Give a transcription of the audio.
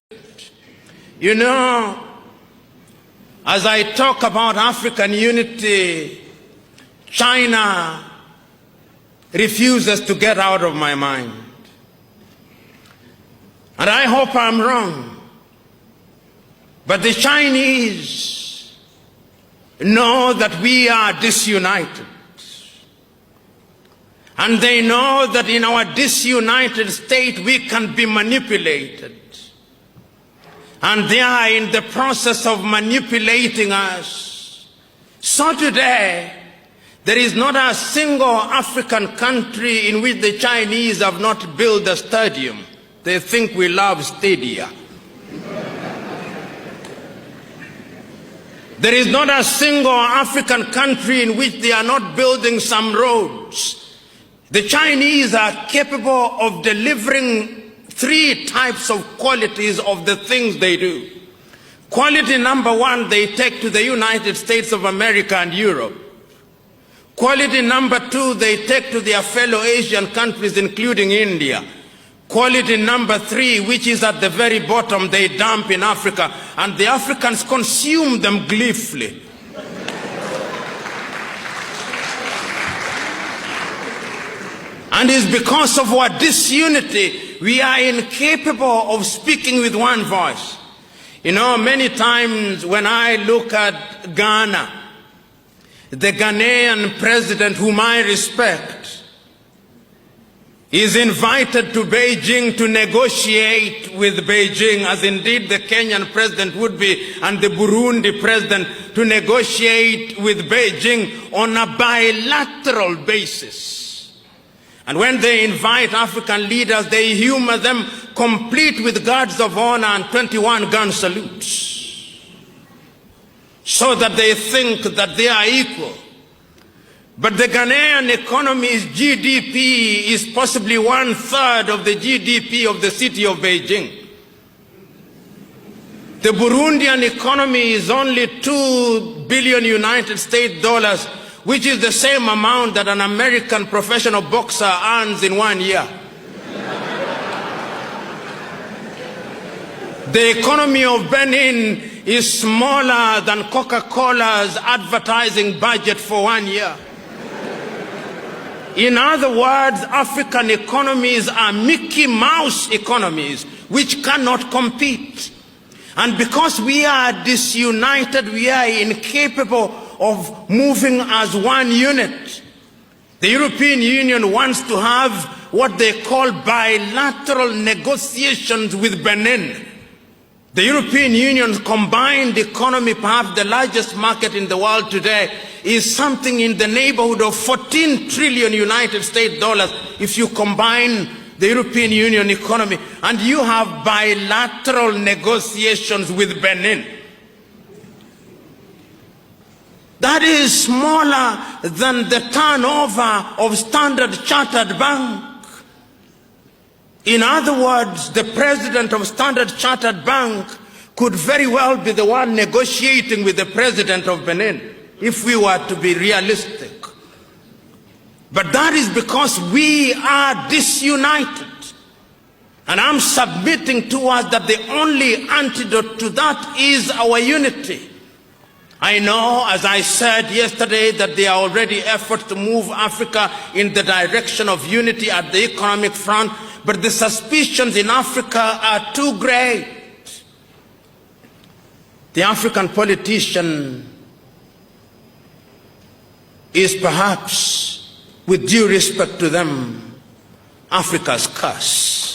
You know, as I talk about African unity, China refuses to get out of my mind. And I hope I'm wrong. But the Chinese know that we are disunited. And they know that in our disunited state we can be manipulated. And they are in the process of manipulating us. So today, there is not a single African country in which the Chinese have not built a stadium. They think we love stadia. There is not a single African country in which they are not building some roads. The Chinese are capable of delivering three types of qualities of the things they do. Quality number one, they take to the United States of America and Europe. Quality number two, they take to their fellow Asian countries, including India. Quality number three, which is at the very bottom, they dump in Africa, and the Africans consume them gleefully. And it's because of our disunity, we are incapable of speaking with one voice. You know, many times when I look at Ghana, the Ghanaian president, whom I respect, is invited to Beijing to negotiate with Beijing, as indeed the Kenyan president would be, and the Burundi president, to negotiate with Beijing on a bilateral basis. And when they invite African leaders, they humor them complete with guards of honor and 21 gun salutes, so that they think that they are equal. But the Ghanaian economy's GDP is possibly 1/3 of the GDP of the city of Beijing. The Burundian economy is only $2 billion United States dollars, which is the same amount that an American professional boxer earns in 1 year. The economy of Benin is smaller than Coca-Cola's advertising budget for 1 year. In other words, African economies are Mickey Mouse economies which cannot compete. And because we are disunited, we are incapable of moving as one unit. The European Union wants to have what they call bilateral negotiations with Benin. The European Union's combined economy, perhaps the largest market in the world today, is something in the neighborhood of 14 trillion United States dollars if you combine the European Union economy, and you have bilateral negotiations with Benin. That is smaller than the turnover of Standard Chartered Bank. In other words, the president of Standard Chartered Bank could very well be the one negotiating with the president of Benin, if we were to be realistic. But that is because we are disunited. And I'm submitting to us that the only antidote to that is our unity. I know, as I said yesterday, that there are already efforts to move Africa in the direction of unity at the economic front, but the suspicions in Africa are too great. The African politician is perhaps, with due respect to them, Africa's curse.